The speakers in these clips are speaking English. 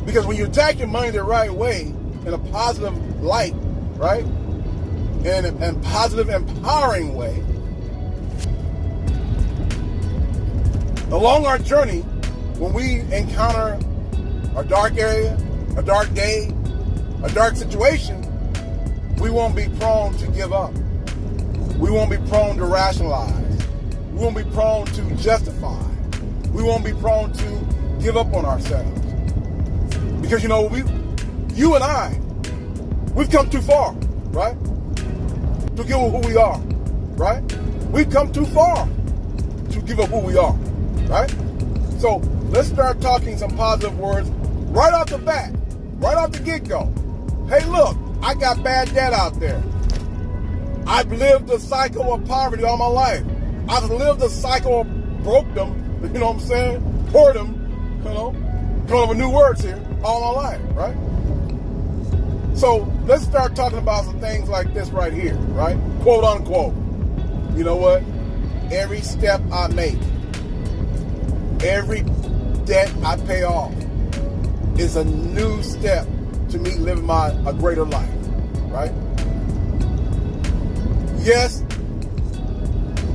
Because when you attack your money the right way, in a positive light, right? In a positive, empowering way, along our journey, when we encounter a dark area, a dark day, a dark situation, we won't be prone to give up. We won't be prone to rationalize. We won't be prone to justify. We won't be prone to give up on ourselves. Because, you know, you and I, we've come too far, right? To give up who we are, right? We've come too far to give up who we are, right? So let's start talking some positive words right off the bat, right off the get-go. Hey, look, I got bad debt out there. I've lived the cycle of poverty all my life. I've lived the cycle of brokedom, you know what I'm saying? Boredom, you know, coming up with new words here, all my life, right? So let's start talking about some things like this right here, right? Quote unquote. You know what? Every step I make, every debt I pay off is a new step to me living a greater life, right? Yes,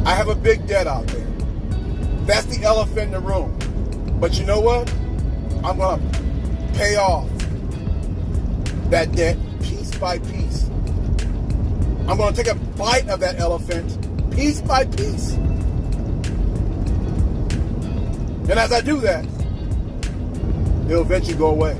I have a big debt out there. That's the elephant in the room. But you know what? I'm going to pay off that debt piece by piece. I'm going to take a bite of that elephant piece by piece. And as I do that, it'll eventually go away.